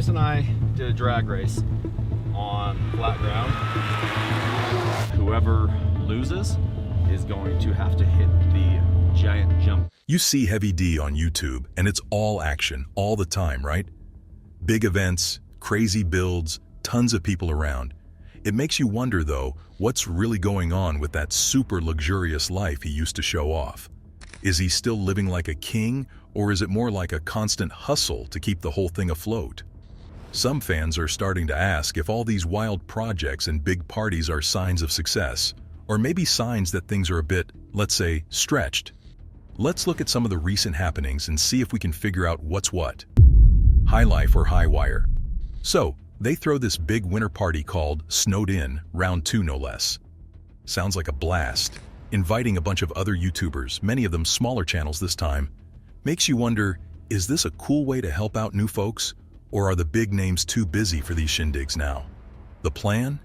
Cletus and I did a drag race on flat ground. Whoever loses is going to have to hit the giant jump. You see Heavy D on YouTube, and it's all action, all the time, right? Big events, crazy builds, tons of people around. It makes you wonder, though, what's really going on with that super luxurious life he used to show off. Is he still living like a king, or is it more like a constant hustle to keep the whole thing afloat? Some fans are starting to ask if all these wild projects and big parties are signs of success, or maybe signs that things are a bit, let's say, stretched. Let's look at some of the recent happenings and see if we can figure out what's what. High life or high wire. So, they throw this big winter party called Snowed In, round 2 no less. Sounds like a blast. Inviting a bunch of other YouTubers, many of them smaller channels this time, makes you wonder, is this a cool way to help out new folks? Or are the big names too busy for these shindigs now? The plan?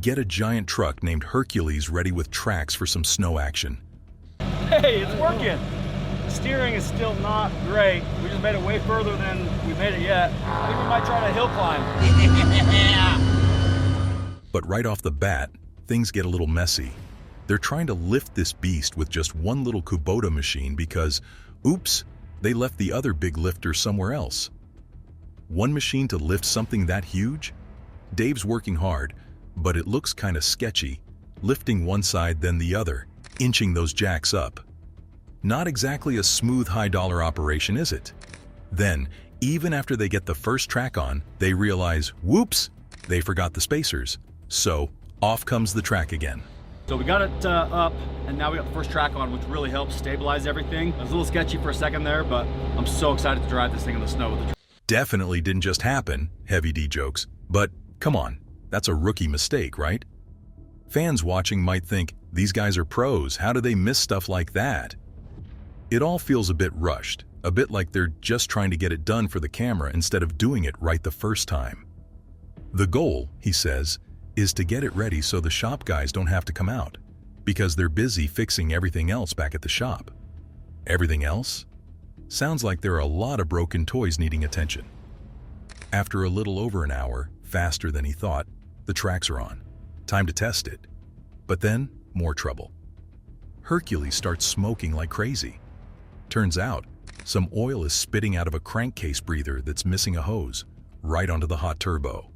Get a giant truck named Hercules ready with tracks for some snow action. Hey, it's working! Steering is still not great. We just made it way further than we made it yet. I think we might try to hill climb. But right off the bat, things get a little messy. They're trying to lift this beast with just one little Kubota machine because, oops, they left the other big lifter somewhere else. One machine to lift something that huge? Dave's working hard, but it looks kind of sketchy, lifting one side then the other, inching those jacks up. Not exactly a smooth high-dollar operation, is it? Then, even after they get the first track on, they realize, whoops, they forgot the spacers. So, off comes the track again. So we got it up, and now we got the first track on, which really helps stabilize everything. It was a little sketchy for a second there, but I'm so excited to drive this thing in the snow with the track. Definitely didn't just happen, Heavy D jokes, but come on, that's a rookie mistake, right? Fans watching might think, these guys are pros, how do they miss stuff like that? It all feels a bit rushed, a bit like they're just trying to get it done for the camera instead of doing it right the first time. The goal, he says, is to get it ready so the shop guys don't have to come out, because they're busy fixing everything else back at the shop. Everything else? Sounds like there are a lot of broken toys needing attention. After a little over an hour, faster than he thought, the tracks are on. Time to test it. But then, more trouble. Hercules starts smoking like crazy. Turns out, some oil is spitting out of a crankcase breather that's missing a hose, right onto the hot turbo.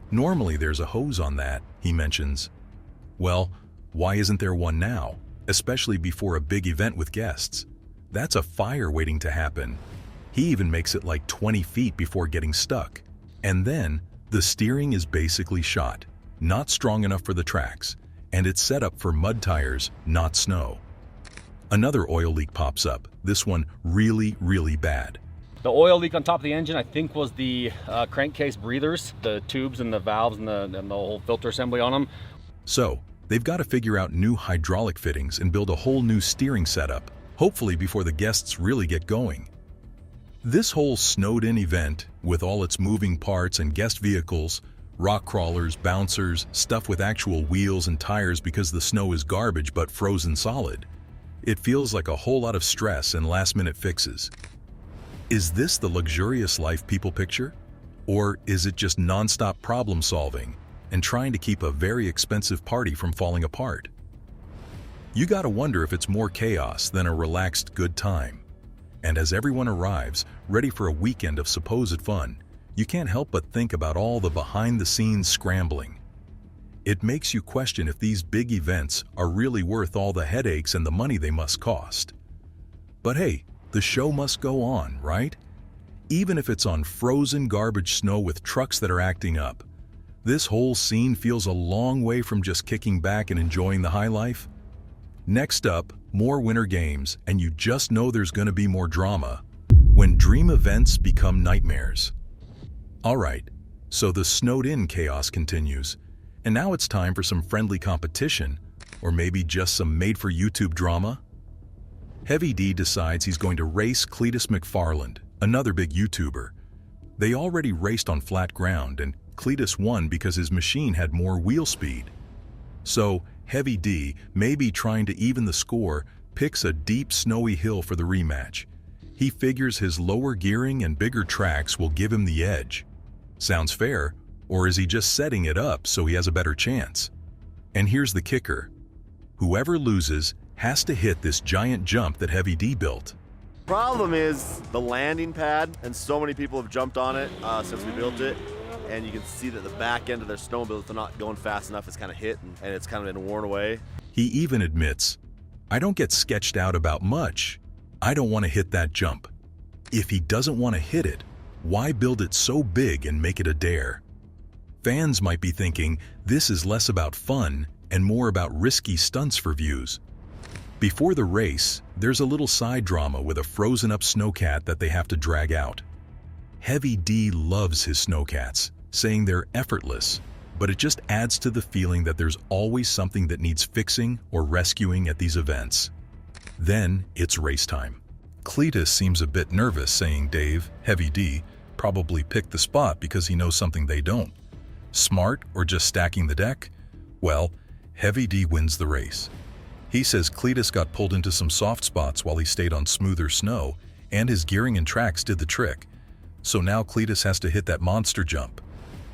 Normally there's a hose on that, he mentions. Well, why isn't there one now, especially before a big event with guests? That's a fire waiting to happen. He even makes it like 20 feet before getting stuck. And then, the steering is basically shot, not strong enough for the tracks, and it's set up for mud tires, not snow. Another oil leak pops up, this one really, really bad. The oil leak on top of the engine, I think, was the crankcase breathers, the tubes and the valves and the whole filter assembly on them. So, they've got to figure out new hydraulic fittings and build a whole new steering setup, hopefully before the guests really get going. This whole snowed-in event, with all its moving parts and guest vehicles, rock crawlers, bouncers, stuff with actual wheels and tires because the snow is garbage but frozen solid, it feels like a whole lot of stress and last-minute fixes. Is this the luxurious life people picture? Or is it just non-stop problem-solving and trying to keep a very expensive party from falling apart? You gotta wonder if it's more chaos than a relaxed good time. And as everyone arrives, ready for a weekend of supposed fun, you can't help but think about all the behind-the-scenes scrambling. It makes you question if these big events are really worth all the headaches and the money they must cost. But hey, the show must go on, right? Even if it's on frozen garbage snow with trucks that are acting up. This whole scene feels a long way from just kicking back and enjoying the high life. Next up, more winter games, and you just know there's going to be more drama when dream events become nightmares. Alright, so the snowed-in chaos continues, and now it's time for some friendly competition, or maybe just some made-for-YouTube drama. Heavy D decides he's going to race Cletus McFarland, another big YouTuber. They already raced on flat ground, and Cletus won because his machine had more wheel speed. So, Heavy D, maybe trying to even the score, picks a deep snowy hill for the rematch. He figures his lower gearing and bigger tracks will give him the edge. Sounds fair, or is he just setting it up so he has a better chance? And here's the kicker. Whoever loses has to hit this giant jump that Heavy D built. Problem is the landing pad, and so many people have jumped on it since we built it, and you can see that the back end of their snowmobile, if they're not going fast enough, it's kind of hit and it's kind of been worn away. He even admits, "I don't get sketched out about much. I don't want to hit that jump." If he doesn't want to hit it, why build it so big and make it a dare? Fans might be thinking this is less about fun and more about risky stunts for views. Before the race, there's a little side drama with a frozen-up snowcat that they have to drag out. Heavy D loves his snowcats, saying they're effortless, but it just adds to the feeling that there's always something that needs fixing or rescuing at these events. Then it's race time. Cletus seems a bit nervous, saying Dave, Heavy D, probably picked the spot because he knows something they don't. Smart or just stacking the deck? Well, Heavy D wins the race. He says Cletus got pulled into some soft spots while he stayed on smoother snow, and his gearing and tracks did the trick. So now Cletus has to hit that monster jump.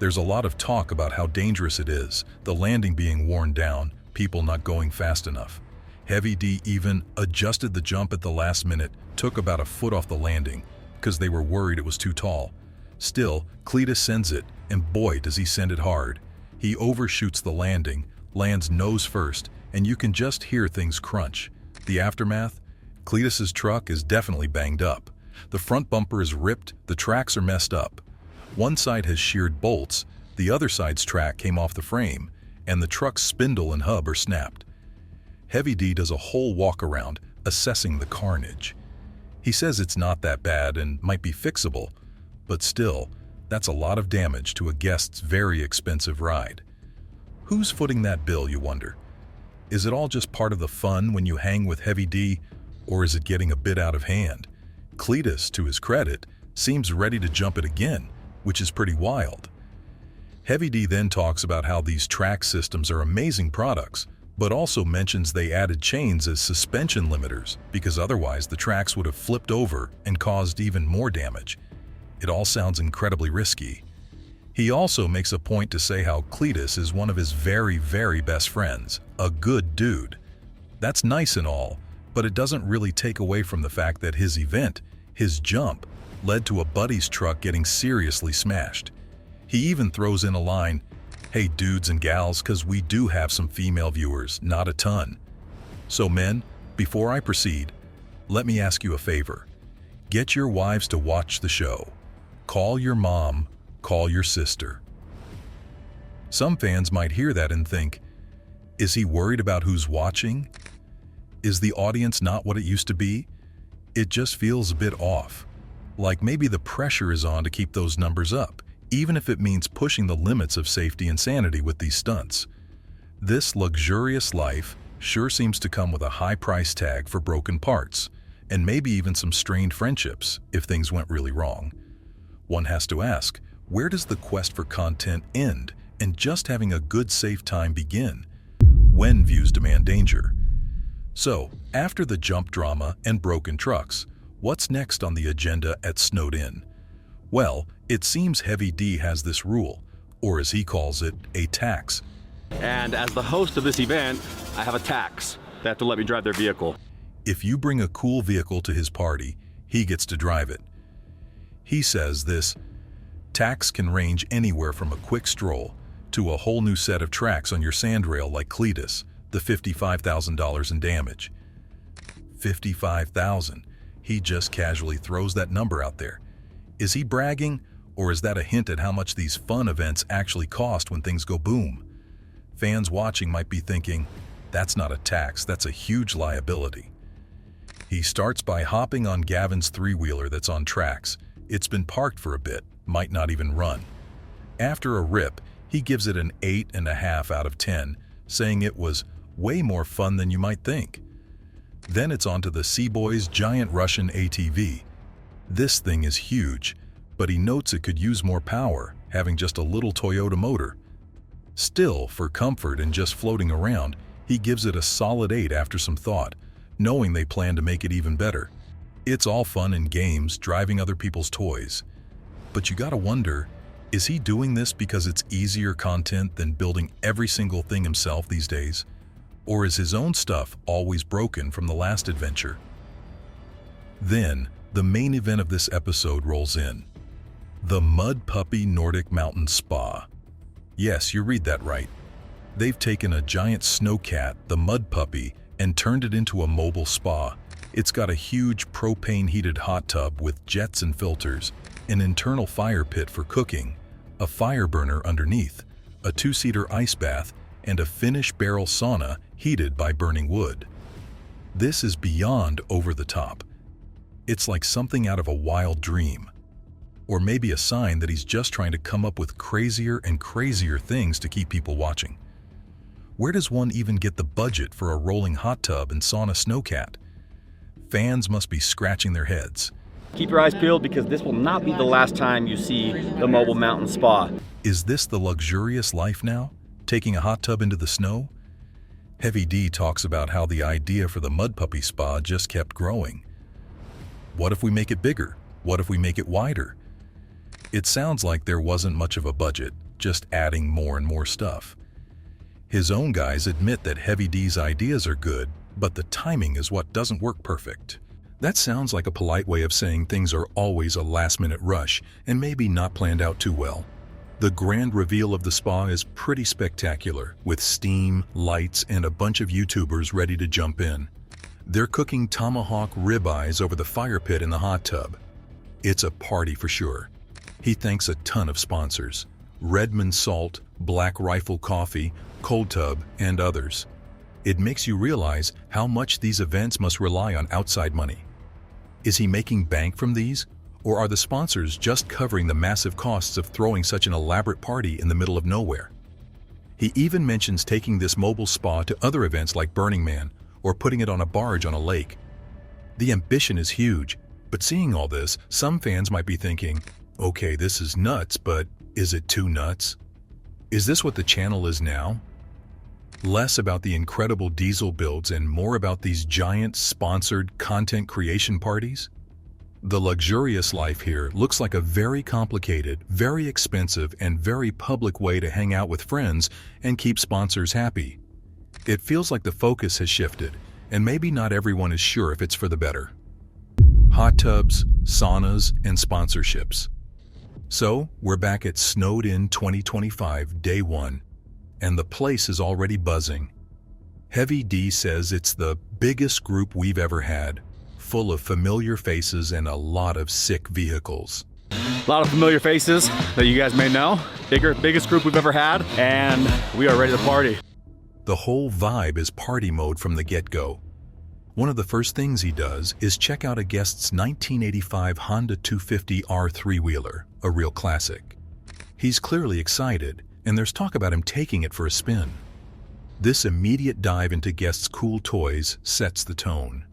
There's a lot of talk about how dangerous it is, the landing being worn down, people not going fast enough. Heavy D even adjusted the jump at the last minute, took about a foot off the landing, because they were worried it was too tall. Still, Cletus sends it, and boy does he send it hard. He overshoots the landing, lands nose first, and you can just hear things crunch. The aftermath? Cletus's truck is definitely banged up. The front bumper is ripped, the tracks are messed up. One side has sheared bolts, the other side's track came off the frame, and the truck's spindle and hub are snapped. Heavy D does a whole walk around, assessing the carnage. He says it's not that bad and might be fixable, but still, that's a lot of damage to a guest's very expensive ride. Who's footing that bill, you wonder? Is it all just part of the fun when you hang with Heavy D, or is it getting a bit out of hand? Cletus, to his credit, seems ready to jump it again, which is pretty wild. Heavy D then talks about how these track systems are amazing products, but also mentions they added chains as suspension limiters because otherwise the tracks would have flipped over and caused even more damage. It all sounds incredibly risky. He also makes a point to say how Cletus is one of his very, very best friends, a good dude. That's nice and all, but it doesn't really take away from the fact that his event, his jump, led to a buddy's truck getting seriously smashed. He even throws in a line, "Hey dudes and gals, 'cause we do have some female viewers, not a ton." So men, before I proceed, let me ask you a favor. Get your wives to watch the show. Call your mom, call your sister. Some fans might hear that and think, is he worried about who's watching? Is the audience not what it used to be? It just feels a bit off. Like maybe the pressure is on to keep those numbers up, even if it means pushing the limits of safety and sanity with these stunts. This luxurious life sure seems to come with a high price tag for broken parts, and maybe even some strained friendships if things went really wrong. One has to ask, where does the quest for content end and just having a good safe time begin? When views demand danger? So, after the jump drama and broken trucks, what's next on the agenda at Snowed In? Well, it seems Heavy D has this rule, or as he calls it, a tax. And as the host of this event, I have a tax. They have to let me drive their vehicle. If you bring a cool vehicle to his party, he gets to drive it. He says this tax can range anywhere from a quick stroll to a whole new set of tracks on your sandrail like Cletus, the $55,000 in damage. $55,000. He just casually throws that number out there. Is he bragging, or is that a hint at how much these fun events actually cost when things go boom? Fans watching might be thinking, that's not a tax, that's a huge liability. He starts by hopping on Gavin's three-wheeler that's on tracks. It's been parked for a bit, might not even run. After a rip, he gives it an 8.5 out of 10, saying it was way more fun than you might think. Then it's on to the Seaboy's giant Russian ATV. This thing is huge, but he notes it could use more power, having just a little Toyota motor. Still, for comfort and just floating around, he gives it a solid 8 after some thought, knowing they plan to make it even better. It's all fun and games driving other people's toys. But you gotta wonder, is he doing this because it's easier content than building every single thing himself these days? Or is his own stuff always broken from the last adventure? Then, the main event of this episode rolls in. The Mud Puppy Nordic Mountain Spa. Yes, you read that right. They've taken a giant snowcat, the Mud Puppy, and turned it into a mobile spa. It's got a huge propane-heated hot tub with jets and filters, an internal fire pit for cooking, a fire burner underneath, a 2-seater ice bath, and a Finnish barrel sauna heated by burning wood. This is beyond over the top. It's like something out of a wild dream. Or maybe a sign that he's just trying to come up with crazier and crazier things to keep people watching. Where does one even get the budget for a rolling hot tub and sauna snowcat? Fans must be scratching their heads. Keep your eyes peeled because this will not be the last time you see the mobile mountain spa. Is this the luxurious life now? Taking a hot tub into the snow? Heavy D talks about how the idea for the Mud Puppy Spa just kept growing. What if we make it bigger? What if we make it wider? It sounds like there wasn't much of a budget, just adding more and more stuff. His own guys admit that Heavy D's ideas are good, but the timing is what doesn't work perfect. That sounds like a polite way of saying things are always a last-minute rush and maybe not planned out too well. The grand reveal of the spa is pretty spectacular, with steam, lights, and a bunch of YouTubers ready to jump in. They're cooking tomahawk ribeyes over the fire pit in the hot tub. It's a party for sure. He thanks a ton of sponsors: Redmond Salt, Black Rifle Coffee, Cold Tub, and others. It makes you realize how much these events must rely on outside money. Is he making bank from these? Or are the sponsors just covering the massive costs of throwing such an elaborate party in the middle of nowhere? He even mentions taking this mobile spa to other events like Burning Man or putting it on a barge on a lake. The ambition is huge, but seeing all this, some fans might be thinking, okay, this is nuts, but is it too nuts? Is this what the channel is now? Less about the incredible diesel builds and more about these giant sponsored content creation parties? The luxurious life here looks like a very complicated, very expensive, and very public way to hang out with friends and keep sponsors happy. It feels like the focus has shifted, and maybe not everyone is sure if it's for the better. Hot tubs, saunas, and sponsorships. So, we're back at Snowed In 2025, Day 1, and the place is already buzzing. Heavy D says it's the biggest group we've ever had, full of familiar faces and a lot of sick vehicles. A lot of familiar faces that you guys may know. Biggest group we've ever had, and we are ready to party. The whole vibe is party mode from the get-go. One of the first things he does is check out a guest's 1985 Honda 250R three-wheeler, a real classic. He's clearly excited, and there's talk about him taking it for a spin. This immediate dive into guests' cool toys sets the tone.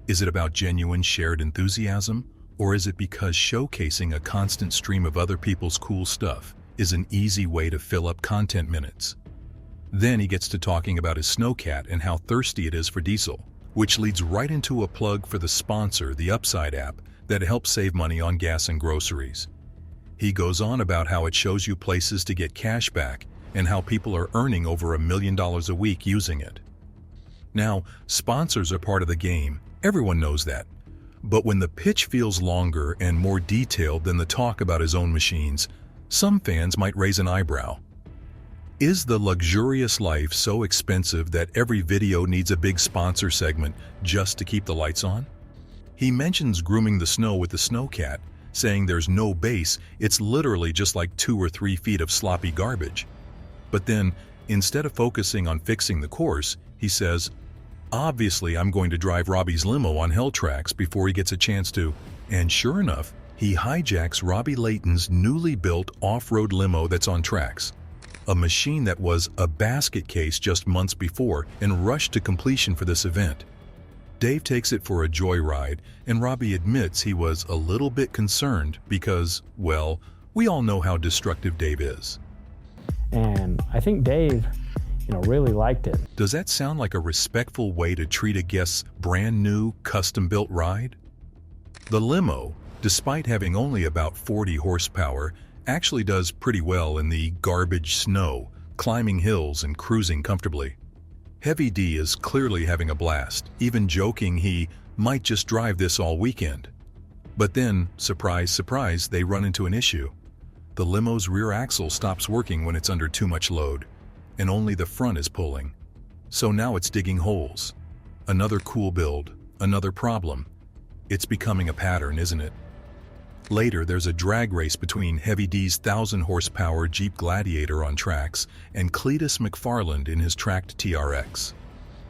Is it about genuine shared enthusiasm, or is it because showcasing a constant stream of other people's cool stuff is an easy way to fill up content minutes? Then he gets to talking about his snowcat and how thirsty it is for diesel, which leads right into a plug for the sponsor, the Upside app, that helps save money on gas and groceries. He goes on about how it shows you places to get cash back and how people are earning over $1 million a week using it. Now, sponsors are part of the game. Everyone knows that. But when the pitch feels longer and more detailed than the talk about his own machines, some fans might raise an eyebrow. Is the luxurious life so expensive that every video needs a big sponsor segment just to keep the lights on? He mentions grooming the snow with the snowcat, saying there's no base, it's literally just like 2 or 3 feet of sloppy garbage. But then, instead of focusing on fixing the course, he says, obviously I'm going to drive Robbie's limo on hell tracks before he gets a chance to, and sure enough, he hijacks Robbie Layton's newly built off-road limo that's on tracks. A machine that was a basket case just months before and rushed to completion for this event. Dave takes it for a joyride, and Robbie admits he was a little bit concerned because, well, we all know how destructive Dave is. And I think Dave, really liked it. Does that sound like a respectful way to treat a guest's brand new, custom-built ride? The limo, despite having only about 40 horsepower, actually does pretty well in the garbage snow, climbing hills and cruising comfortably. Heavy D is clearly having a blast, even joking he might just drive this all weekend. But then, surprise, surprise, they run into an issue. The limo's rear axle stops working when it's under too much load, and only the front is pulling. So now it's digging holes. Another cool build, another problem. It's becoming a pattern, isn't it? Later, there's a drag race between Heavy D's 1,000-horsepower Jeep Gladiator on tracks and Cletus McFarland in his tracked TRX.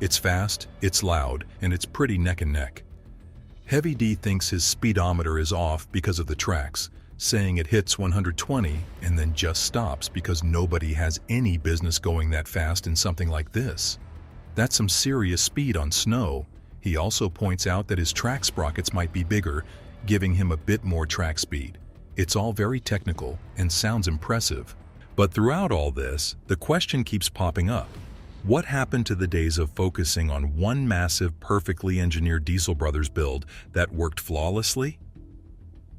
It's fast, it's loud, and it's pretty neck and neck. Heavy D thinks his speedometer is off because of the tracks, saying it hits 120 and then just stops because nobody has any business going that fast in something like this. That's some serious speed on snow. He also points out that his track sprockets might be bigger, giving him a bit more track speed. It's all very technical and sounds impressive. But throughout all this, the question keeps popping up. What happened to the days of focusing on one massive, perfectly engineered Diesel Brothers build that worked flawlessly?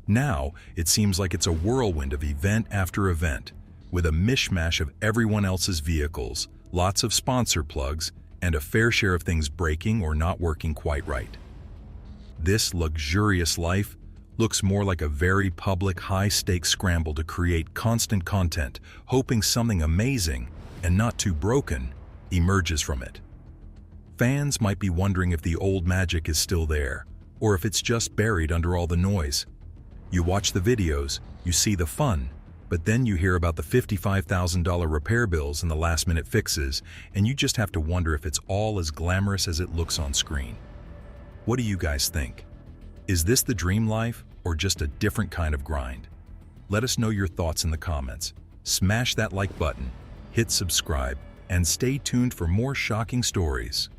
Now, it seems like it's a whirlwind of event after event, with a mishmash of everyone else's vehicles, lots of sponsor plugs, and a fair share of things breaking or not working quite right. This luxurious life looks more like a very public, high-stakes scramble to create constant content, hoping something amazing, and not too broken, emerges from it. Fans might be wondering if the old magic is still there, or if it's just buried under all the noise. You watch the videos, you see the fun, but then you hear about the $55,000 repair bills and the last-minute fixes, and you just have to wonder if it's all as glamorous as it looks on screen. What do you guys think? Is this the dream life or just a different kind of grind? Let us know your thoughts in the comments. Smash that like button, hit subscribe, and stay tuned for more shocking stories.